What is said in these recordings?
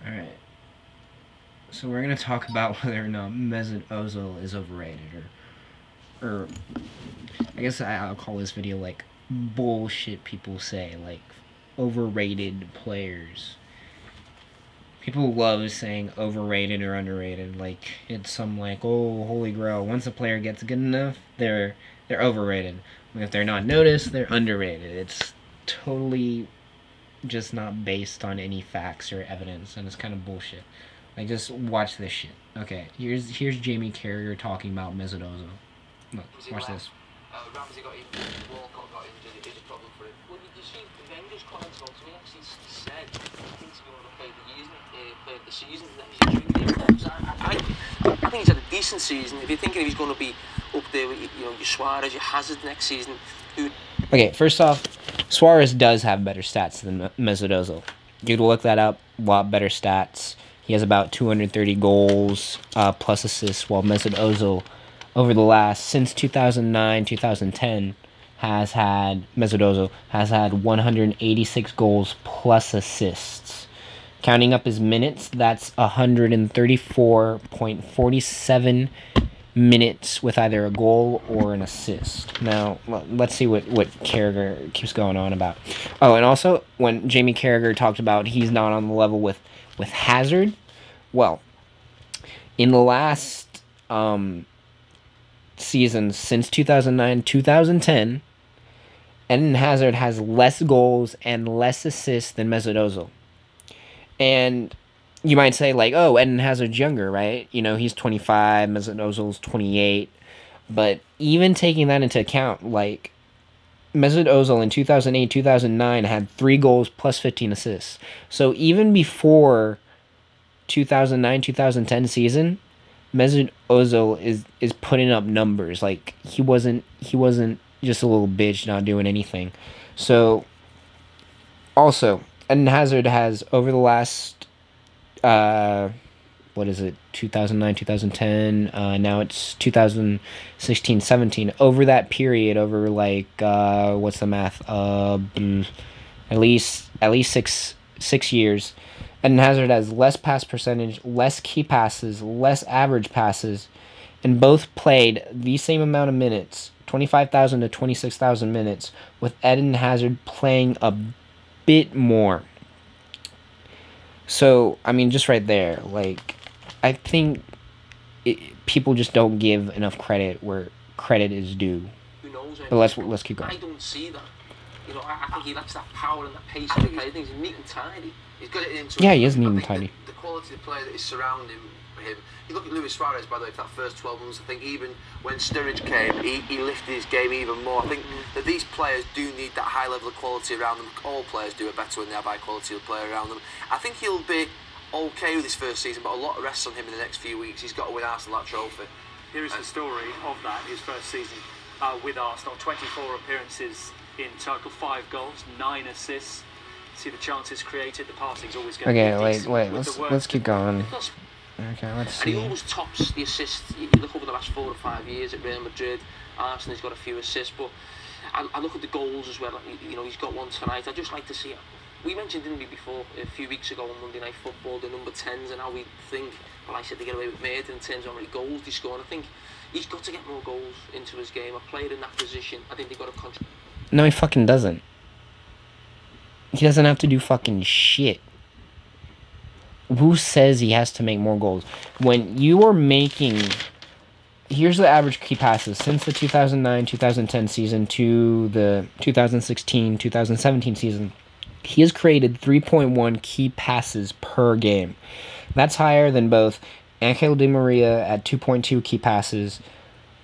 Alright. So we're going to talk about whether or not Mesut Ozil is overrated. Or I guess I'll call this video like bullshit people say. Like overrated players. People love saying overrated or underrated. Like it's some like, oh, holy grail. Once a player gets good enough, they're overrated. If they're not noticed, they're underrated. It's totally just not based on any facts or evidence, and it's kind of bullshit. Like, just watch this shit. Okay, here's Jamie Carragher talking about Mesut Ozil. Look, watch this. Ramsey got injured, Walcott got injured, it is a problem for him. Well, you see, Wenger's comments on to me actually said he thinks he's going to play the season next year. I think he's had a decent season. If you're thinking he's going to be up there with your Suarez, your Hazard next season, Okay, first off, Suarez does have better stats than Mesut Ozil. You'd look that up. A lot better stats. He has about 230 goals plus assists, while Mesut Ozil, over the last, since 2009, 2010, Mesut Ozil has had 186 goals plus assists. Counting up his minutes, that's 134.47 minutes with either a goal or an assist. Now, let's see what Carragher keeps going on about. Oh, and also, when Jamie Carragher talked about he's not on the level with Hazard, well, in the last season, since 2009-2010, Eden Hazard has less goals and less assists than Mesut Ozil. And you might say, like, oh, Eden Hazard's younger, right? You know, he's 25, Mesut Ozil's 28. But even taking that into account, like, Mesut Ozil in 2008-2009 had 3 goals plus 15 assists. So even before 2009-2010 season, Mesut Ozil is putting up numbers. Like, he wasn't just a little bitch not doing anything. So, also, Eden Hazard has, over the last, 2009, 2010, now it's 2016-17, over that period, over, like, what's the math, at least 6 years, Eden Hazard has less pass percentage, less key passes, less average passes, and both played the same amount of minutes, 25,000 to 26,000 minutes, with Eden Hazard playing a bit more. So, I mean, just right there, like, I think people just don't give enough credit where credit is due. who knows? But let's keep going. I don't see that. You know, I think he lacks that power and that pace of the play. I think he's neat and tidy. He's got it into. Yeah, he is neat and tidy. The quality of player that is surrounding him. You look at Luis Suarez, by the way, for that first 12 months. I think even when Sturridge came, he lifted his game even more. I think that these players do need that high level of quality around them. All players do it better when they have high quality of player around them. I think he'll be okay with his first season, but a lot rests on him in the next few weeks. He's got to win Arsenal that trophy. Here is the story of that, his first season with Arsenal. 24 appearances in total, 5 goals, 9 assists. See the chances created, the passing's always going Okay, to be wait, let's keep going. Okay, let's see. And he always tops the assists. You look over the last 4 or 5 years at Real Madrid, Arsenal's got a few assists, but I look at the goals as well. You know, he's got one tonight. I just like to see it. We mentioned, didn't we, before, a few weeks ago on Monday Night Football, the number 10s and how we think, well, I said they get away with made in terms of how many goals they score. And I think he's got to get more goals into his game. A player in that position, I think they've got to contribute. No, he fucking doesn't. He doesn't have to do fucking shit. Who says he has to make more goals? When you are making... Here's the average key passes since the 2009-2010 season to the 2016-2017 season. He has created 3.1 key passes per game. That's higher than both Angel Di Maria at 2.2 key passes,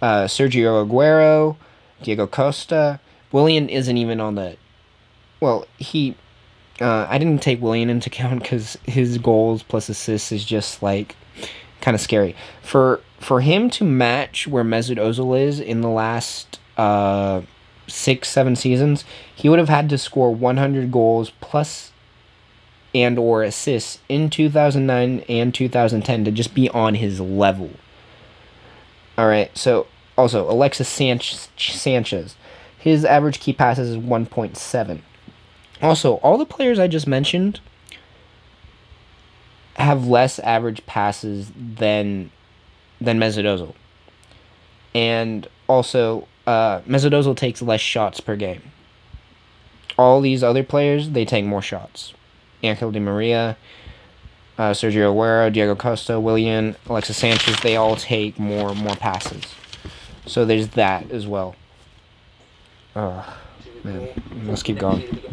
Sergio Aguero, Diego Costa. Willian isn't even on the... Well, I didn't take Willian into account because his goals plus assists is just, like, kind of scary. For him to match where Mesut Ozil is in the last 6-7 seasons, he would have had to score 100 goals plus and or assists in 2009 and 2010 to just be on his level. Alright, so also Alexis Sanchez. His average key passes is 1.7. Also, all the players I just mentioned have less average passes than Mesut Ozil. And also, Mesut Ozil takes less shots per game. All these other players, they take more shots. Angel Di Maria, Sergio Aguero, Diego Costa, Willian, Alexis Sanchez, they all take more passes. So there's that as well. Man, let's keep going. And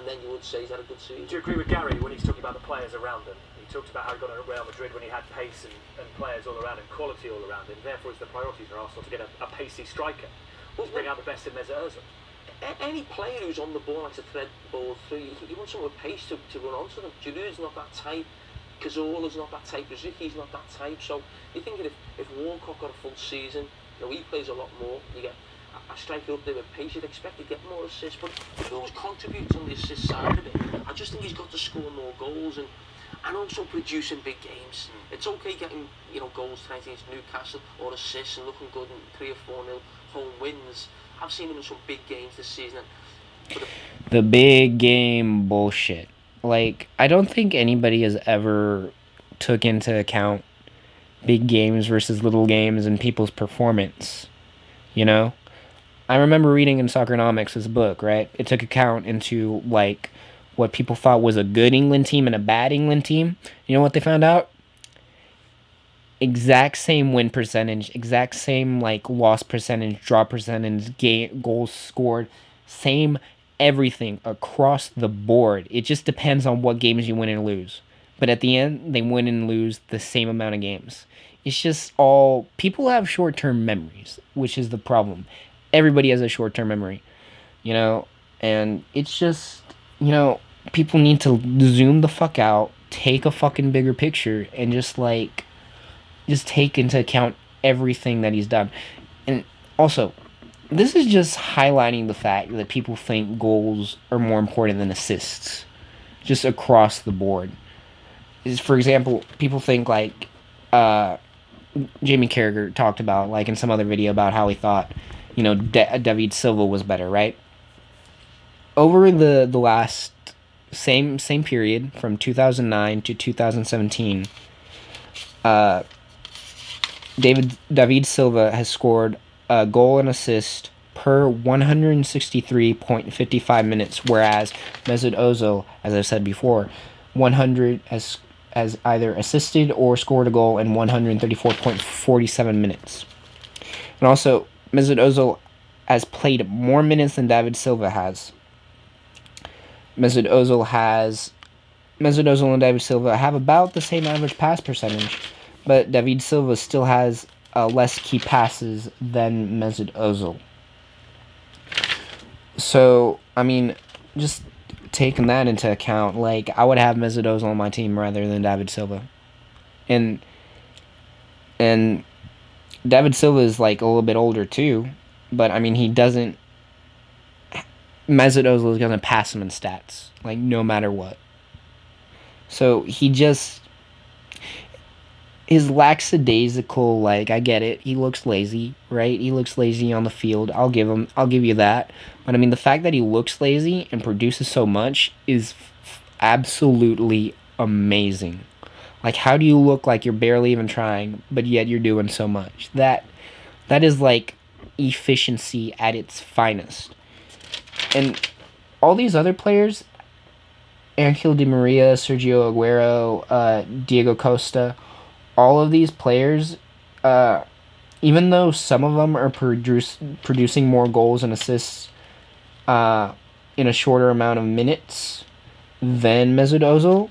then you would say he's had a good season. Do you agree with Gary when he's talking about the players around him? He talked about how he got at Real Madrid when he had pace and players all around him, quality all around him. Therefore, it's the priority for Arsenal to get a pacey striker. Well, bring out the best in Mesut Ozil. Any player who's on the ball likes to thread the ball through. You want someone with pace to run onto them. Giroud's not that type. Cazorla's not that type. Ruzicki's not that type. So you're thinking if Walcott got a full season, he plays a lot more. You get a striker up there with pace. You'd expect to get more assists, but he always contributes on the assist side of it. I just think he's got to score more goals and also produce in big games. It's okay getting goals tonight against Newcastle or assists and looking good in 3 or 4-0 home wins. I've seen him in some big games this season. The big game bullshit. Like, I don't think anybody has ever took into account big games versus little games and people's performance. I remember reading in Soccernomics, this book, right? It took account into, like, what people thought was a good England team and a bad England team. You know what they found out? Exact same win percentage, exact same, like, loss percentage, draw percentage, goals scored, same everything across the board. It just depends on what games you win and lose. But at the end, they win and lose the same amount of games. It's just all... People have short-term memories, which is the problem. Everybody has a short-term memory, and it's just, people need to zoom the fuck out, take a fucking bigger picture, and just take into account everything that he's done. And also, this is just highlighting the fact that people think goals are more important than assists, just across the board. For example, people think, like, Jamie Carragher talked about, like, in some other video about how he thought, David Silva was better, right? Over the last same period, from 2009 to 2017, David Silva has scored a goal and assist per 163.55 minutes, whereas Mesut Ozil, as I've said before, 100 has either assisted or scored a goal in 134.47 minutes. And also, Mesut Ozil has played more minutes than David Silva has. Mesut Ozil and David Silva have about the same average pass percentage, but David Silva still has less key passes than Mesut Ozil. So, I mean, just taking that into account, like, I would have Mesut Ozil on my team rather than David Silva. And David Silva is, like, a little bit older too, but I mean, Mesut Ozil is gonna pass him in stats, like, no matter what. So his lackadaisical, like, I get it, he looks lazy, right? He looks lazy on the field. I'll give you that. But I mean, the fact that he looks lazy and produces so much is absolutely amazing. Like, how do you look like you're barely even trying, but yet you're doing so much? That is, like, efficiency at its finest. And all these other players, Angel Di Maria, Sergio Aguero, Diego Costa, all of these players, even though some of them are producing more goals and assists in a shorter amount of minutes than Mesut Ozil,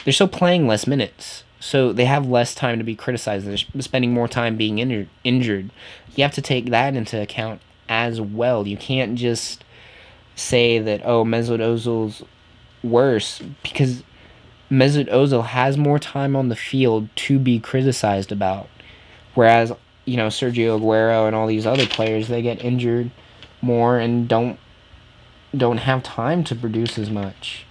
they're still playing less minutes. So they have less time to be criticized. They're spending more time being injured. You have to take that into account as well. You can't just say that, oh, Mesut Ozil's worse, because Mesut Ozil has more time on the field to be criticized about. Whereas, Sergio Aguero and all these other players, they get injured more and don't have time to produce as much.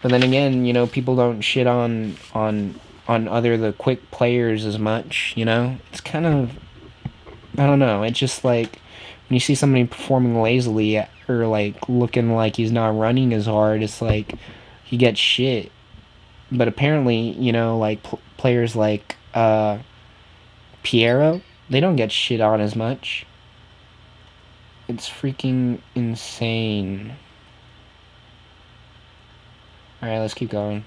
But then again, people don't shit on the quick players as much, It's kind of, I don't know, it's just like, when you see somebody performing lazily or, like, looking like he's not running as hard, it's like, he gets shit. But apparently, you know, like players like Piero, they don't get shit on as much. It's freaking insane. Alright, let's keep going.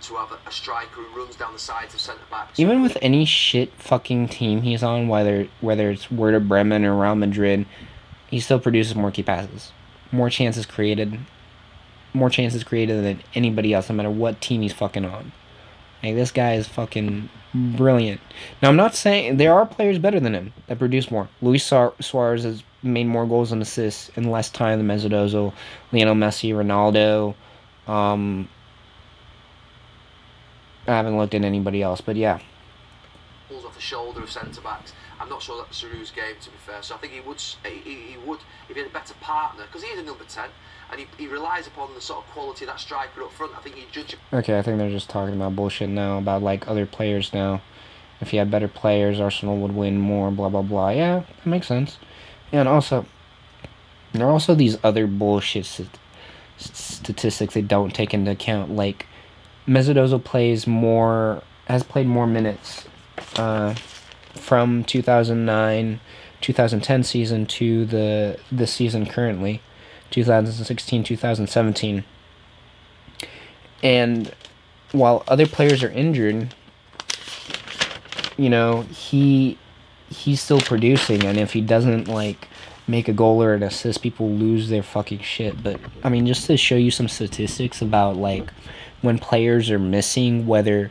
To have a striker who runs down the sides of centre-backs. Even with any shit fucking team he's on, whether it's Werder Bremen or Real Madrid, he still produces more key passes. More chances created. More chances created than anybody else, no matter what team he's fucking on. Like, this guy is fucking brilliant. Now, I'm not saying... There are players better than him that produce more. Luis Suarez has made more goals and assists in less time than Mesut Ozil, Lionel Messi, Ronaldo. I haven't looked at anybody else, but yeah. Pulls off the shoulder of centre-backs. I'm not sure that's Giroud's game, to be fair. So I think he would, if he had a better partner, because he is a number 10, and he relies upon the sort of quality of that striker up front. I think he'd judge him. Okay, I think they're just talking about bullshit now, about, like, other players now. If he had better players, Arsenal would win more, blah, blah, blah. Yeah, that makes sense. And also, there are also these other bullshit statistics they don't take into account, like... Mesut Ozil has played more minutes from 2009-2010 season to the season currently, 2016-2017. And while other players are injured, you know, he's still producing, and if he doesn't, like, make a goal or an assist, people lose their fucking shit. But, I mean, just to show you some statistics about, like, when players are missing, whether,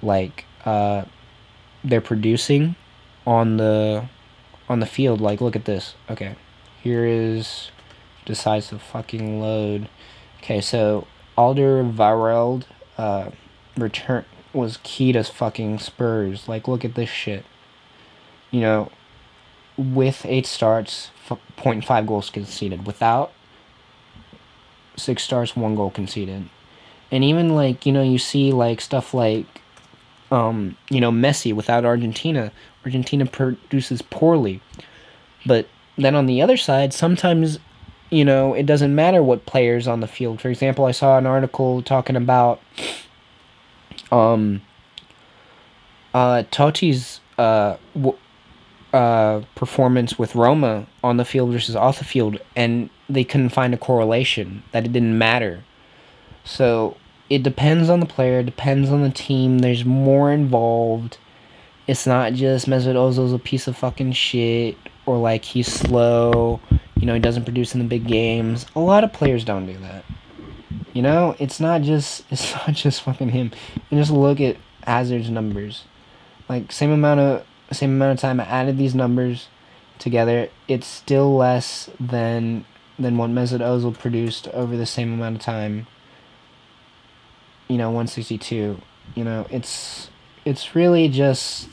like, they're producing on the field. Like, look at this. Okay, here is... decides to fucking load. Okay, so Alderweireld return was key to fucking Spurs. Like, look at this shit. You know, with 8 starts, 0.5 goals conceded. Without 6 starts, 1 goal conceded. And even, like, you know, you see, like, stuff like, you know, Messi without Argentina. Argentina produces poorly. But then on the other side, sometimes, you know, it doesn't matter what players on the field. For example, I saw an article talking about Totti's performance with Roma on the field versus off the field, and they couldn't find a correlation, that it didn't matter. So it depends on the player, depends on the team. There's more involved. It's not just Mesut Ozil's a piece of fucking shit, or like he's slow, you know, he doesn't produce in the big games. A lot of players don't do that. You know, it's not just fucking him. You just look at Hazard's numbers. Like, same amount of time I added these numbers together, it's still less than what Mesut Ozil produced over the same amount of time. You know, 162. You know, it's really just...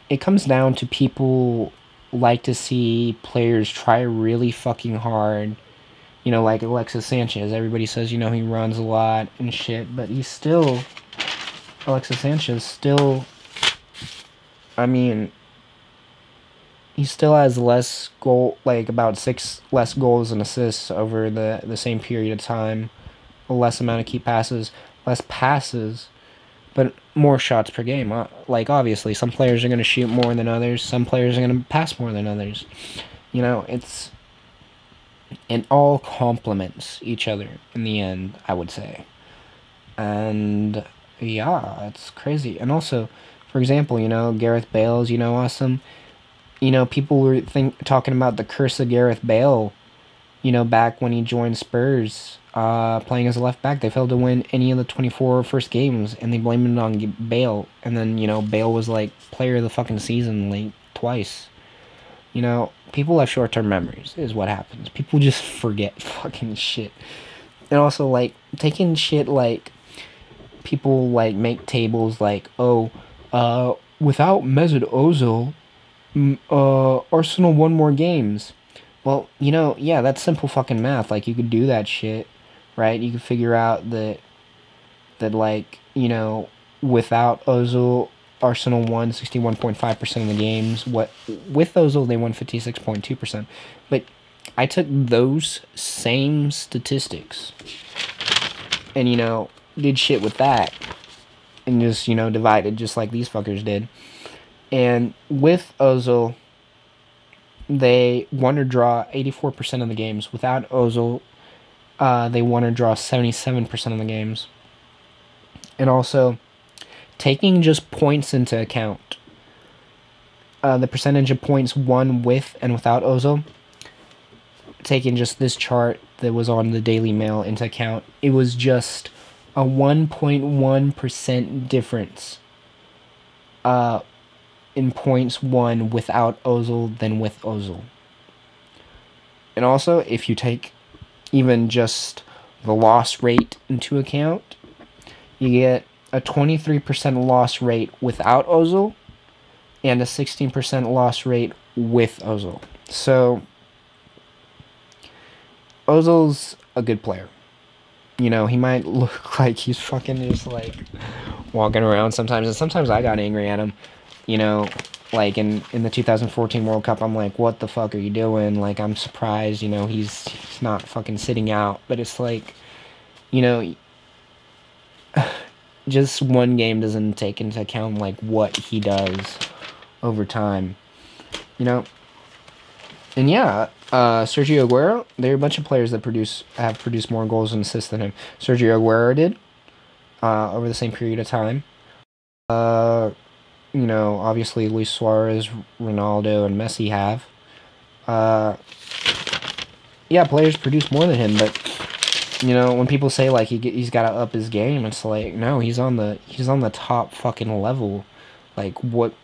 It comes down to people like to see players try really fucking hard. You know, like Alexis Sanchez. Everybody says, you know, he runs a lot and shit, but he's still... Alexis Sanchez still... I mean... He still has less goal... Like, about 6 less goals and assists over the same period of time. A less amount of key passes. Less passes. But more shots per game. Like, obviously, some players are going to shoot more than others. Some players are going to pass more than others. You know, it's... It all complements each other in the end, I would say. And, yeah, it's crazy. And also, for example, you know, Gareth Bale's, you know, awesome. You know, people were talking about the curse of Gareth Bale, you know, back when he joined Spurs. Playing as a left back, they failed to win any of the 24 first games, and they blamed it on Bale. And then, you know, Bale was like player of the fucking season like twice. You know, people have short-term memories is what happens. People just forget fucking shit. And also, like, taking shit, like, people like make tables like, oh, without Mesut Ozil, Arsenal won more games. Well, you know, yeah, that's simple fucking math. Like, you could do that shit, right? You could figure out that like, you know, without Ozil, Arsenal won 61.5% of the games. With Ozil, they won 56.2%. But I took those same statistics and, you know, did shit with that. And just, you know, divided just like these fuckers did. And with Ozil, they won or draw 84% of the games. Without Ozil, they won or draw 77% of the games. And also, taking just points into account, the percentage of points won with and without Ozil, taking just this chart that was on the Daily Mail into account, it was just a 1.1% difference in points won without Ozil than with Ozil. And also, if you take even just the loss rate into account, you get a 23% loss rate without Ozil and a 16% loss rate with Ozil. So, Ozil's a good player. You know, he might look like he's fucking just, like, walking around sometimes. And sometimes I got angry at him. You know, like, in the 2014 World Cup, I'm like, what the fuck are you doing? Like, I'm surprised, you know, he's not fucking sitting out. But it's like, you know, just one game doesn't take into account, like, what he does over time. You know? And yeah, Sergio Aguero, there are a bunch of players that have produced more goals and assists than him. Sergio Aguero did over the same period of time. You know, obviously Luis Suarez, Ronaldo, and Messi have. Yeah, players produce more than him, but you know, when people say like he's got to up his game, it's like, no, he's on the top fucking level. Like, what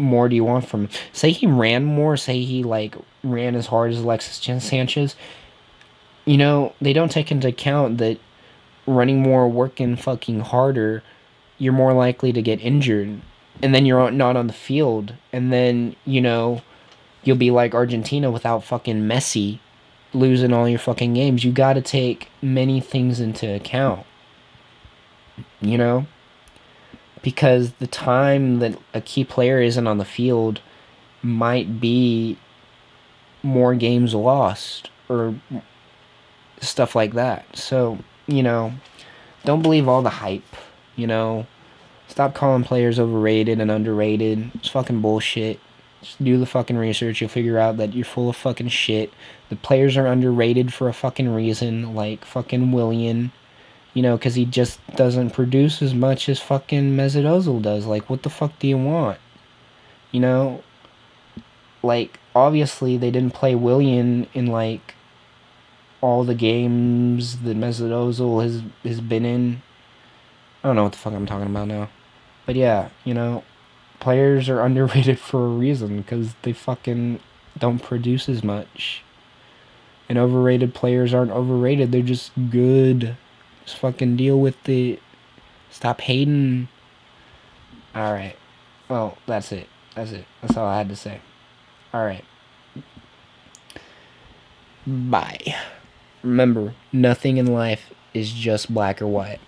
more do you want from him? Say he ran more, say he like ran as hard as Alexis Sanchez. You know, they don't take into account that running more, working fucking harder, you're more likely to get injured, and then you're not on the field, and then, you know, you'll be like Argentina without fucking Messi, losing all your fucking games. You gotta take many things into account, you know? Because the time that a key player isn't on the field might be more games lost, or stuff like that. So, you know, don't believe all the hype, you know? Stop calling players overrated and underrated. It's fucking bullshit. Just do the fucking research. You'll figure out that you're full of fucking shit. The players are underrated for a fucking reason, like fucking Willian. You know, because he just doesn't produce as much as fucking Mesut Ozil does. Like, what the fuck do you want? You know? Like, obviously, they didn't play Willian in, like, all the games that Mesut Ozil has been in. I don't know what the fuck I'm talking about now. But yeah, you know, players are underrated for a reason, because they fucking don't produce as much. And overrated players aren't overrated, they're just good. Just fucking deal with it. Stop hating. Alright. Well, that's it. That's it. That's all I had to say. Alright. Bye. Remember, nothing in life is just black or white.